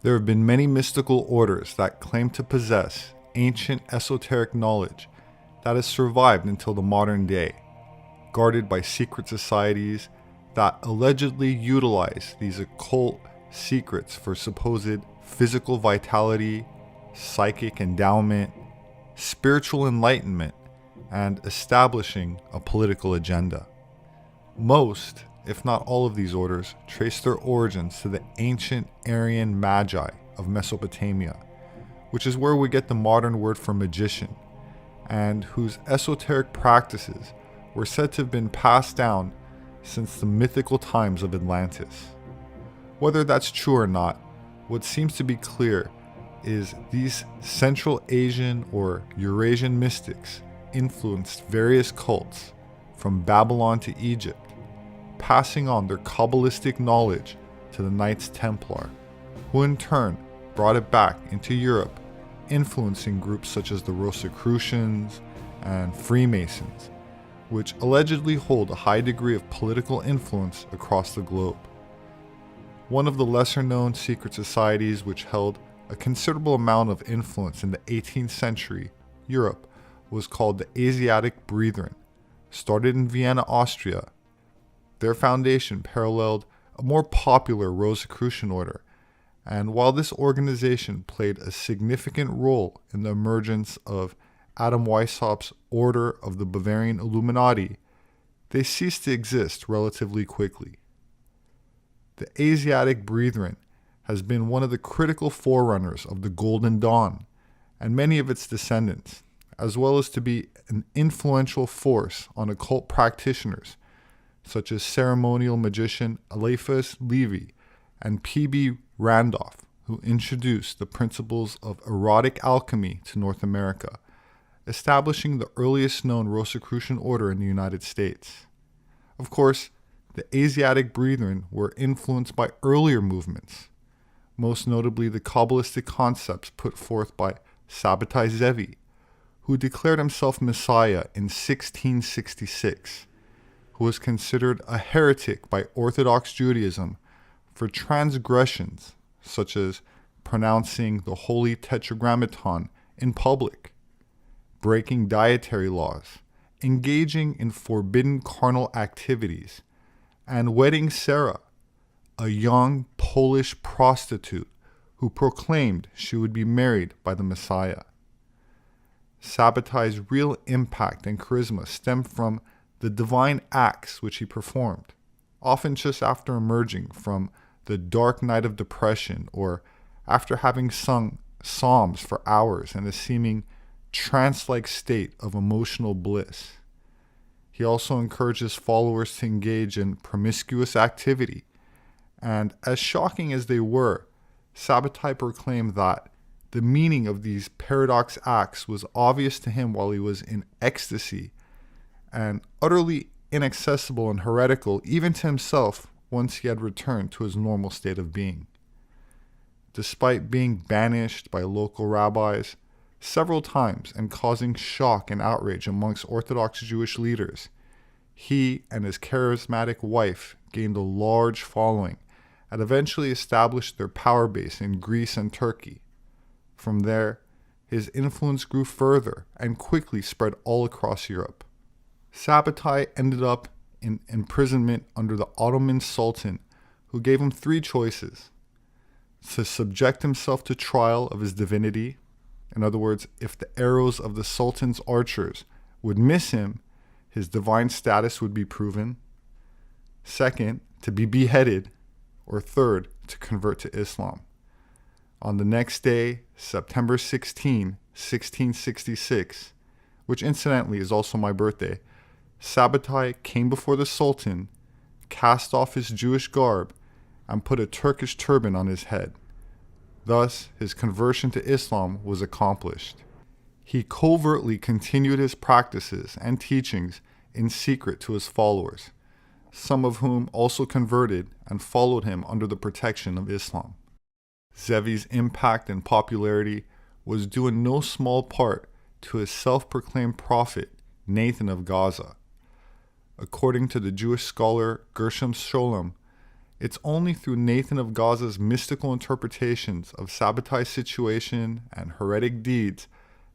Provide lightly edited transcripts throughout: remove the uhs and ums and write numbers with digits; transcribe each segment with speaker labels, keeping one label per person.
Speaker 1: There have been many mystical orders that claim to possess ancient esoteric knowledge that has survived until the modern day, guarded by secret societies that allegedly utilize these occult secrets for supposed physical vitality, psychic endowment, spiritual enlightenment, and establishing a political agenda. Most, if not all of these orders, trace their origins to the ancient Aryan Magi of Mesopotamia, which is where we get the modern word for magician, and whose esoteric practices were said to have been passed down since the mythical times of Atlantis. Whether that's true or not, what seems to be clear is these Central Asian or Eurasian mystics influenced various cults from Babylon to Egypt, passing on their Kabbalistic knowledge to the Knights Templar, who in turn brought it back into Europe, influencing groups such as the Rosicrucians and Freemasons, which allegedly hold a high degree of political influence across the globe. One of the lesser-known secret societies which held a considerable amount of influence in the 18th century Europe was called the Asiatic Brethren, started in Vienna, Austria. Their foundation paralleled a more popular Rosicrucian order, and while this organization played a significant role in the emergence of Adam Weishaupt's Order of the Bavarian Illuminati, they ceased to exist relatively quickly. The Asiatic Brethren has been one of the critical forerunners of the Golden Dawn and many of its descendants, as well as to be an influential force on occult practitioners such as ceremonial magician Eliphas Levi and P.B. Randolph, who introduced the principles of erotic alchemy to North America, establishing the earliest known Rosicrucian order in the United States. Of course, the Asiatic Brethren were influenced by earlier movements, most notably the Kabbalistic concepts put forth by Sabbatai Zevi, who declared himself Messiah in 1666, who was considered a heretic by Orthodox Judaism for transgressions such as pronouncing the Holy Tetragrammaton in public, breaking dietary laws, engaging in forbidden carnal activities, and wedding Sarah, a young Polish prostitute who proclaimed she would be married by the Messiah. Sabbatai's real impact and charisma stemmed from the divine acts which he performed, often just after emerging from the dark night of depression or after having sung psalms for hours in a seeming trance-like state of emotional bliss. He also encourages followers to engage in promiscuous activity, and as shocking as they were, Sabbatai proclaimed that the meaning of these paradox acts was obvious to him while he was in ecstasy, and utterly inaccessible and heretical even to himself once he had returned to his normal state of being. Despite being banished by local rabbis several times and causing shock and outrage amongst Orthodox Jewish leaders, he and his charismatic wife gained a large following and eventually established their power base in Greece and Turkey. From there, his influence grew further and quickly spread all across Europe. Sabbatai ended up in imprisonment under the Ottoman Sultan, who gave him three choices: to subject himself to trial of his divinity, in other words, if the arrows of the Sultan's archers would miss him, his divine status would be proven; second, to be beheaded; or third, to convert to Islam. On the next day, September 16, 1666, which incidentally is also my birthday, Sabbatai came before the Sultan, cast off his Jewish garb, and put a Turkish turban on his head. Thus, his conversion to Islam was accomplished. He covertly continued his practices and teachings in secret to his followers, some of whom also converted and followed him under the protection of Islam. Zevi's impact and popularity was due in no small part to his self-proclaimed prophet, Nathan of Gaza. According to the Jewish scholar Gershom Scholem, It's only through Nathan of Gaza's mystical interpretations of Sabbatai situation and heretic deeds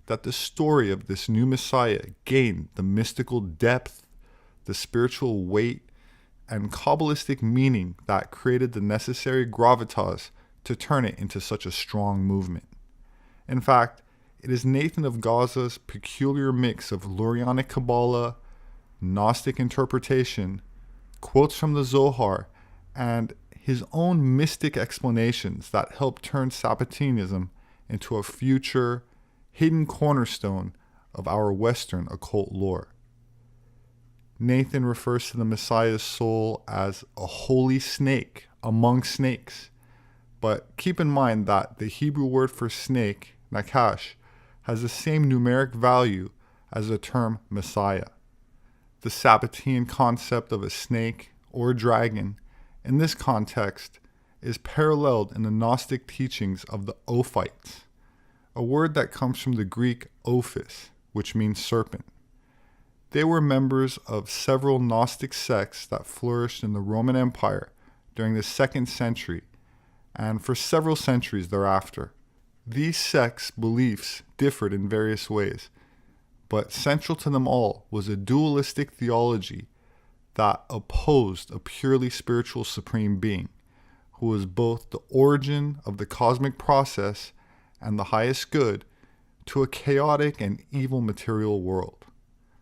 Speaker 1: that the story of this new Messiah gained the mystical depth, the spiritual weight, and Kabbalistic meaning that created the necessary gravitas to turn it into such a strong movement. In fact, it is Nathan of Gaza's peculiar mix of Lurianic Kabbalah, Gnostic interpretation, quotes from the Zohar, and his own mystic explanations that helped turn Sabbatianism into a future, hidden cornerstone of our Western occult lore. Nathan refers to the Messiah's soul as a holy snake among snakes, but keep in mind that the Hebrew word for snake, nakash, has the same numeric value as the term Messiah. The Sabbatian concept of a snake or dragon in this context is paralleled in the Gnostic teachings of the Ophites, a word that comes from the Greek ophis, which means serpent. They were members of several Gnostic sects that flourished in the Roman Empire during the 2nd century and for several centuries thereafter. These sects' beliefs differed in various ways, but central to them all was a dualistic theology that opposed a purely spiritual supreme being, who was both the origin of the cosmic process and the highest good, to a chaotic and evil material world.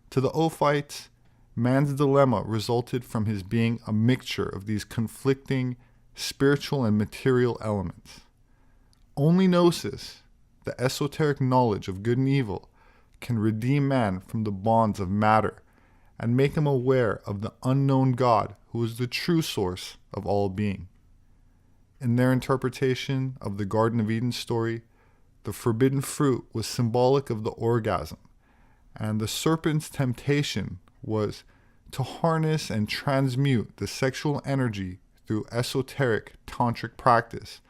Speaker 1: To the Ophites, man's dilemma resulted from his being a mixture of these conflicting spiritual and material elements. Only gnosis, the esoteric knowledge of good and evil, can redeem man from the bonds of matter and make him aware of the unknown God who is the true source of all being. In their interpretation of the Garden of Eden story, the forbidden fruit was symbolic of the orgasm, and the serpent's temptation was to harness and transmute the sexual energy through esoteric tantric practice,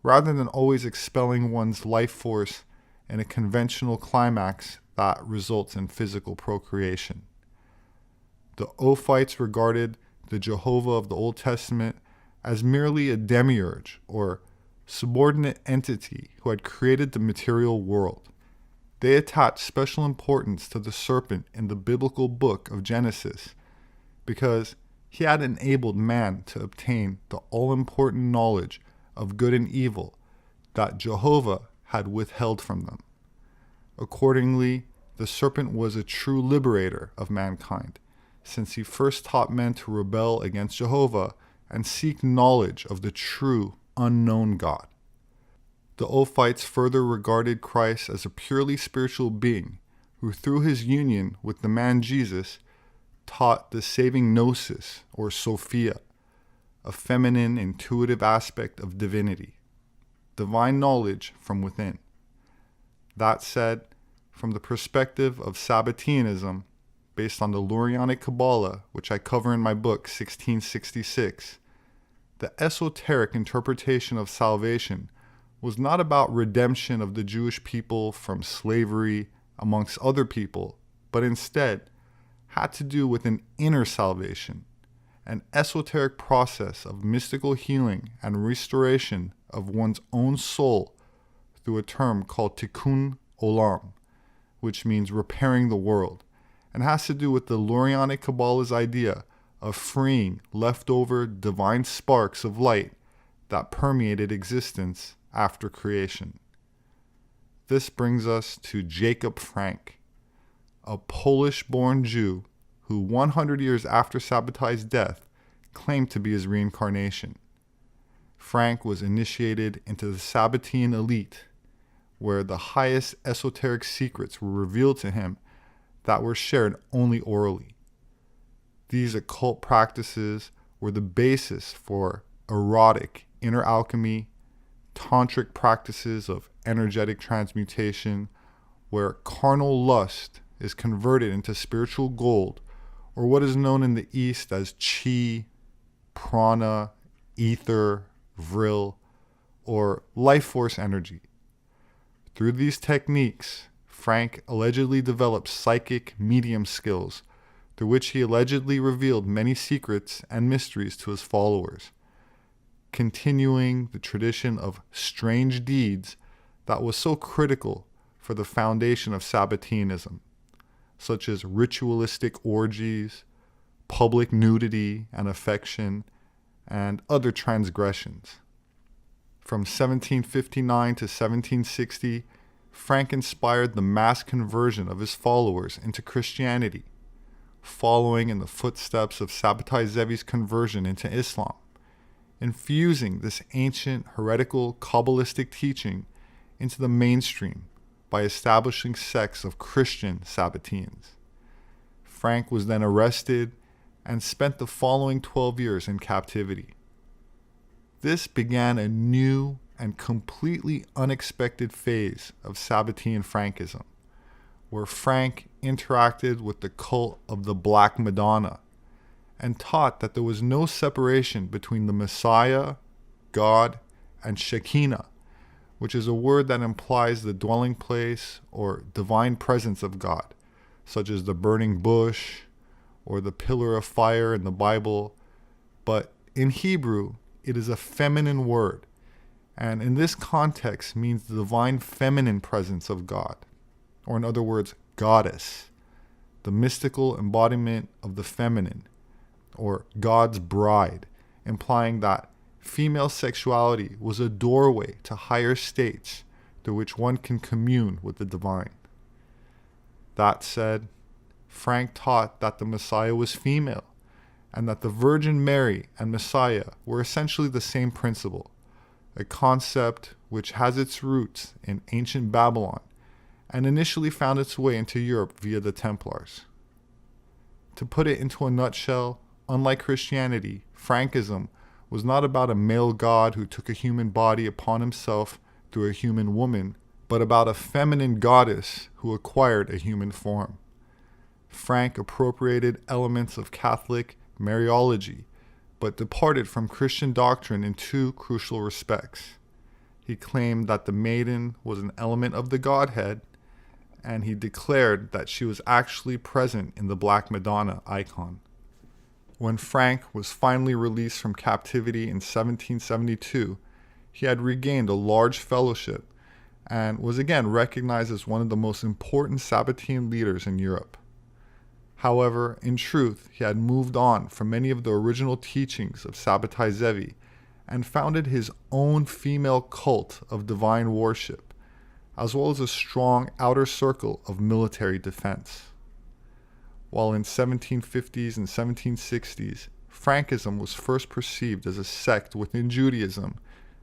Speaker 1: rather than always expelling one's life force in a conventional climax that results in physical procreation. The Ophites regarded the Jehovah of the Old Testament as merely a demiurge or subordinate entity who had created the material world. They attached special importance to the serpent in the biblical book of Genesis because he had enabled man to obtain the all-important knowledge of good and evil that Jehovah had withheld from them. Accordingly, the serpent was a true liberator of mankind, since he first taught men to rebel against Jehovah and seek knowledge of the true, unknown God. The Ophites further regarded Christ as a purely spiritual being who, through his union with the man Jesus, taught the saving gnosis, or Sophia, a feminine, intuitive aspect of divinity, divine knowledge from within. That said, from the perspective of Sabbatianism, based on the Lurianic Kabbalah, which I cover in my book 1666, the esoteric interpretation of salvation was not about redemption of the Jewish people from slavery amongst other people, but instead had to do with an inner salvation, an esoteric process of mystical healing and restoration of one's own soul through a term called tikkun olam, which means repairing the world, and has to do with the Lurianic Kabbalah's idea of freeing leftover divine sparks of light that permeated existence after creation. This brings us to Jacob Frank, a Polish-born Jew who 100 years after Sabbatai's death claimed to be his reincarnation. Frank was initiated into the Sabbatian elite, where the highest esoteric secrets were revealed to him that were shared only orally. These occult practices were the basis for erotic inner alchemy, tantric practices of energetic transmutation, where carnal lust is converted into spiritual gold, or what is known in the East as chi, prana, ether, vril, or life force energy. Through these techniques, Frank allegedly developed psychic medium skills, through which he allegedly revealed many secrets and mysteries to his followers. continuing the tradition of strange deeds that was so critical for the foundation of Sabbateanism, such as ritualistic orgies, public nudity and affection, and other transgressions. From 1759 to 1760, Frank inspired the mass conversion of his followers into Christianity, following in the footsteps of Sabbatai Zevi's conversion into Islam, infusing this ancient heretical Kabbalistic teaching into the mainstream by establishing sects of Christian Sabbateans. Frank was then arrested and spent the following 12 years in captivity. This began a new and completely unexpected phase of Sabbatean Frankism, where Frank interacted with the cult of the Black Madonna and taught that there was no separation between the Messiah, God, and Shekinah, which is a word that implies the dwelling place or divine presence of God, such as the burning bush or the pillar of fire in the Bible. But in Hebrew, it is a feminine word, and in this context means the divine feminine presence of God, or in other words, goddess, the mystical embodiment of the feminine, or God's bride, implying that female sexuality was a doorway to higher states through which one can commune with the divine. That said, Frank taught that the Messiah was female, and that the Virgin Mary and Messiah were essentially the same principle, a concept which has its roots in ancient Babylon and initially found its way into Europe via the Templars. To put it into a nutshell, unlike Christianity, Frankism was not about a male god who took a human body upon himself through a human woman, but about a feminine goddess who acquired a human form. Frank appropriated elements of Catholic Mariology, but departed from Christian doctrine in two crucial respects. He claimed that the maiden was an element of the Godhead, and he declared that she was actually present in the Black Madonna icon. When Frank was finally released from captivity in 1772, he had regained a large fellowship and was again recognized as one of the most important Sabbatean leaders in Europe. However, in truth, he had moved on from many of the original teachings of Sabbatai Zevi and founded his own female cult of divine worship, as well as a strong outer circle of military defense. While in 1750s and 1760s, Frankism was first perceived as a sect within Judaism,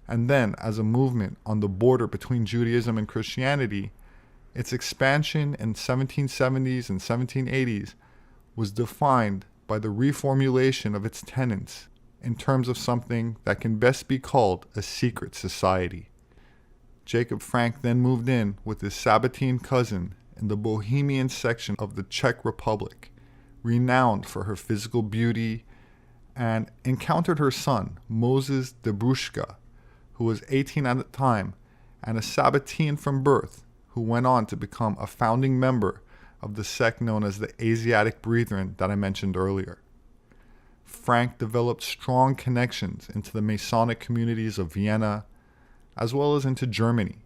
Speaker 1: and then as a movement on the border between Judaism and Christianity, its expansion in 1770s and 1780s was defined by the reformulation of its tenets in terms of something that can best be called a secret society. Jacob Frank then moved in with his Sabbatean cousin in the Bohemian section of the Czech Republic, renowned for her physical beauty, and encountered her son, Moses Debrushka, who was 18 at the time and a Sabbatean from birth, who went on to become a founding member of the sect known as the Asiatic Brethren that I mentioned earlier. Frank developed strong connections into the Masonic communities of Vienna, as well as into Germany.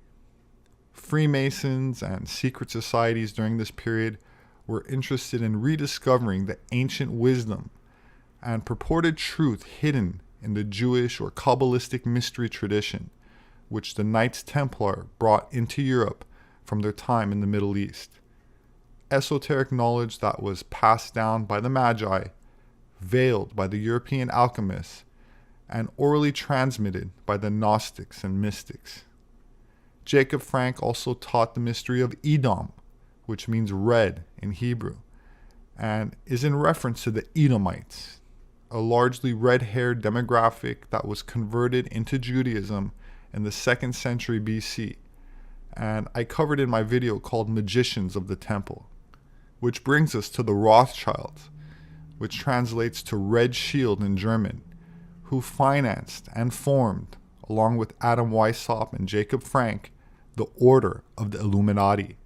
Speaker 1: Freemasons and secret societies during this period were interested in rediscovering the ancient wisdom and purported truth hidden in the Jewish or Kabbalistic mystery tradition, which the Knights Templar brought into Europe from their time in the Middle East. Esoteric knowledge that was passed down by the Magi, veiled by the European alchemists, and orally transmitted by the Gnostics and mystics. Jacob Frank also taught the mystery of Edom, which means red in Hebrew, and is in reference to the Edomites, a largely red-haired demographic that was converted into Judaism in the 2nd century BC, and I covered in my video called Magicians of the Temple. Which brings us to the Rothschilds, which translates to Red Shield in German, who financed and formed, along with Adam Weishaupt and Jacob Frank, the Order of the Illuminati.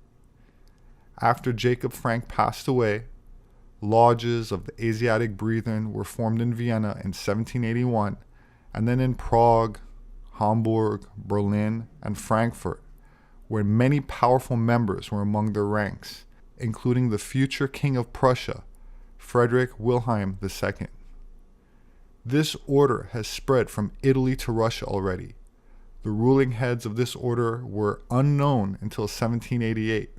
Speaker 1: After Jacob Frank passed away, lodges of the Asiatic Brethren were formed in Vienna in 1781, and then in Prague, Hamburg, Berlin, and Frankfurt, where many powerful members were among their ranks, including the future King of Prussia, Frederick Wilhelm II. This order has spread from Italy to Russia already. The ruling heads of this order were unknown until 1788.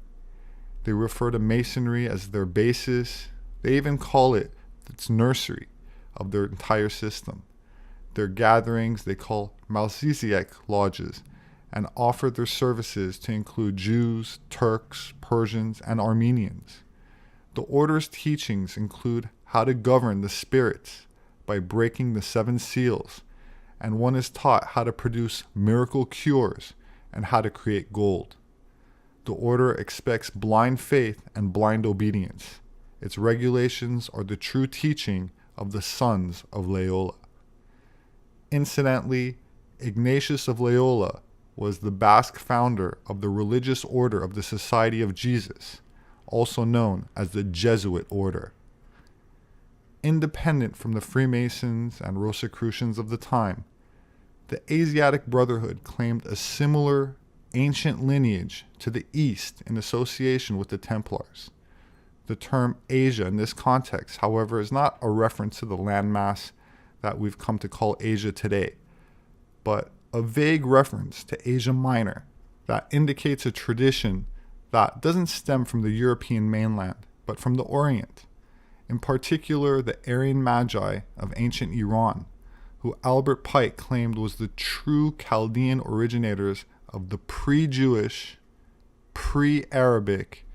Speaker 1: They refer to Masonry as their basis. They even call it its nursery of their entire system. Their gatherings they call Melchizedek lodges, and offer their services to include Jews, Turks, Persians, and Armenians. The order's teachings include how to govern the spirits by breaking the 7 seals, and one is taught how to produce miracle cures and how to create gold. The order expects blind faith and blind obedience. Its regulations are the true teaching of the sons of Loyola. Incidentally, Ignatius of Loyola was the Basque founder of the religious order of the Society of Jesus, also known as the Jesuit order. Independent from the Freemasons and Rosicrucians of the time, the Asiatic Brotherhood claimed a similar ancient lineage to the East in association with the Templars. The term Asia in this context, however, is not a reference to the landmass that we've come to call Asia today, but a vague reference to Asia Minor that indicates a tradition that doesn't stem from the European mainland, but from the Orient. In particular, the Aryan Magi of ancient Iran, who Albert Pike claimed was the true Chaldean originators of the pre-Jewish, pre-Arabic,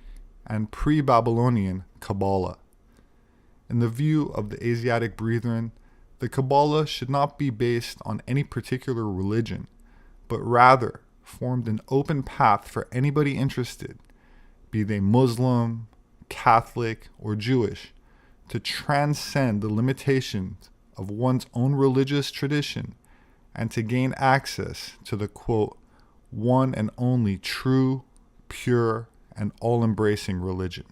Speaker 1: and pre-Babylonian Kabbalah. In the view of the Asiatic Brethren, the Kabbalah should not be based on any particular religion, but rather formed an open path for anybody interested, be they Muslim, Catholic, or Jewish, to transcend the limitations of one's own religious tradition and to gain access to the, quote, one and only true, pure, and all-embracing religion.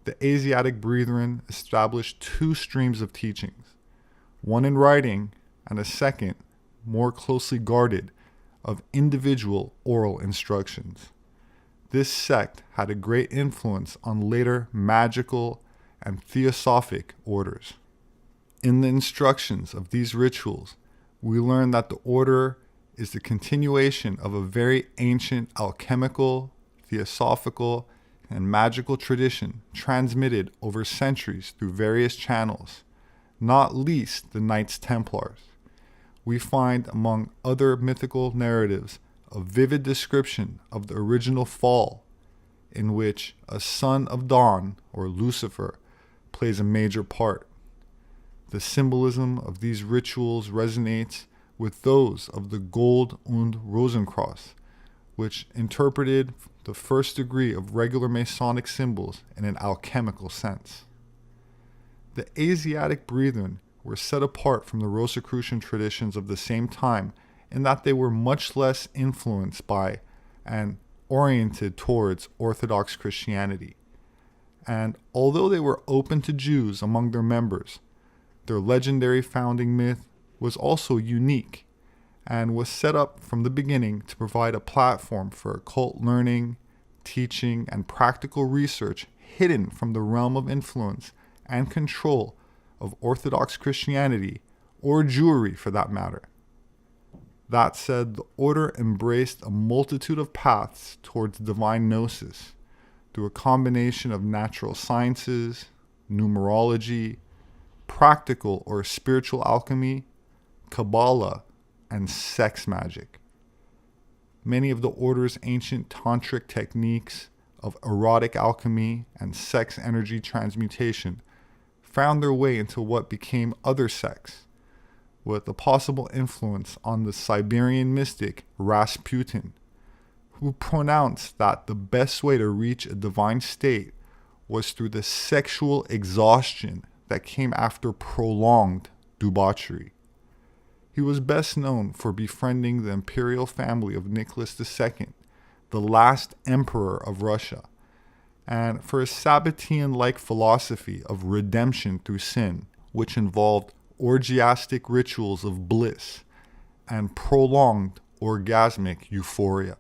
Speaker 1: The Asiatic Brethren established 2 streams of teachings, one in writing and a second, more closely guarded, of individual oral instructions. This sect had a great influence on later magical and theosophic orders. In the instructions of these rituals, we learn that the order is the continuation of a very ancient alchemical, theosophical, and magical tradition transmitted over centuries through various channels, not least the Knights Templars. We find, among other mythical narratives, a vivid description of the original fall, in which a son of dawn, or Lucifer, plays a major part. The symbolism of these rituals resonates with those of the Gold und Rosenkreuz, which interpreted the first degree of regular Masonic symbols in an alchemical sense. The Asiatic Brethren were set apart from the Rosicrucian traditions of the same time in that they were much less influenced by and oriented towards Orthodox Christianity. And although they were open to Jews among their members, their legendary founding myth was also unique and was set up from the beginning to provide a platform for occult learning, teaching, and practical research hidden from the realm of influence and control of Orthodox Christianity, or Jewry for that matter. That said, the order embraced a multitude of paths towards divine gnosis through a combination of natural sciences, numerology, practical or spiritual alchemy, Kabbalah, and sex magic. Many of the order's ancient tantric techniques of erotic alchemy and sex energy transmutation found their way into what became other sects, with a possible influence on the Siberian mystic Rasputin, who pronounced that the best way to reach a divine state was through the sexual exhaustion that came after prolonged debauchery. He was best known for befriending the imperial family of Nicholas II, the last emperor of Russia, and for his Sabbatean-like philosophy of redemption through sin, which involved orgiastic rituals of bliss and prolonged orgasmic euphoria.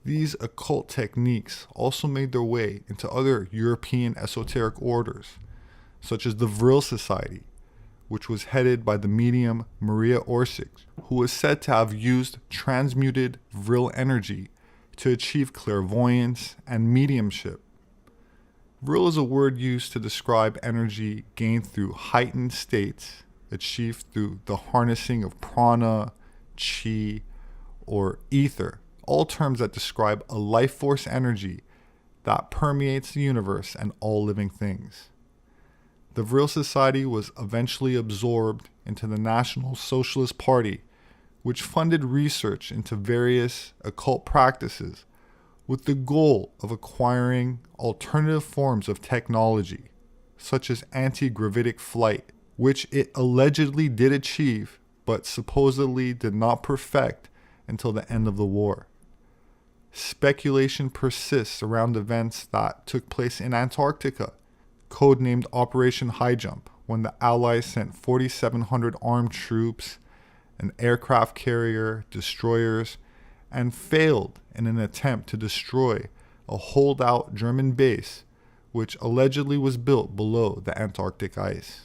Speaker 1: These occult techniques also made their way into other European esoteric orders, such as the Vril Society, which was headed by the medium Maria Orsic, who was said to have used transmuted Vril energy to achieve clairvoyance and mediumship. Vril is a word used to describe energy gained through heightened states achieved through the harnessing of prana, chi, or ether, all terms that describe a life force energy that permeates the universe and all living things. The Vril Society was eventually absorbed into the National Socialist Party, which funded research into various occult practices with the goal of acquiring alternative forms of technology, such as anti-gravitic flight, which it allegedly did achieve, but supposedly did not perfect until the end of the war. Speculation persists around events that took place in Antarctica, codenamed Operation High Jump, when the Allies sent 4,700 armed troops, an aircraft carrier, destroyers, and failed in an attempt to destroy a holdout German base which allegedly was built below the Antarctic ice.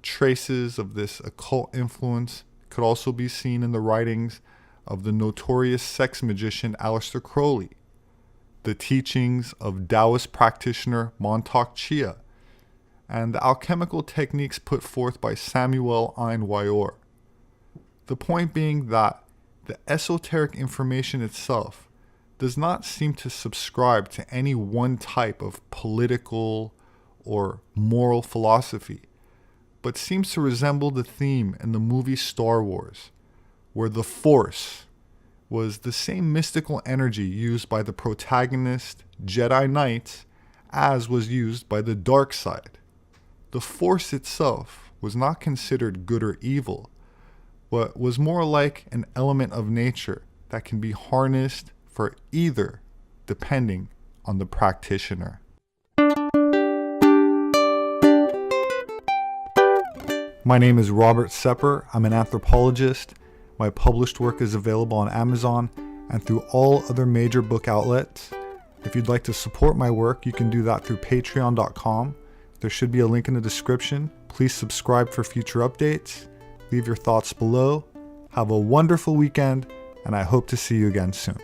Speaker 1: Traces of this occult influence could also be seen in the writings of the notorious sex magician Aleister Crowley, the teachings of Taoist practitioner Montauk Chia, and the alchemical techniques put forth by Samuel Ain Weor. The point being that the esoteric information itself does not seem to subscribe to any one type of political or moral philosophy, but seems to resemble the theme in the movie Star Wars, where the Force was the same mystical energy used by the protagonist Jedi Knights as was used by the dark side. The Force itself was not considered good or evil, but was more like an element of nature that can be harnessed for either, depending on the practitioner. My name is Robert Sepehr. I'm an anthropologist. My published work is available on Amazon and through all other major book outlets. If you'd like to support my work, you can do that through patreon.com. There should be a link in the description. Please subscribe for future updates. Leave your thoughts below. Have a wonderful weekend, and I hope to see you again soon.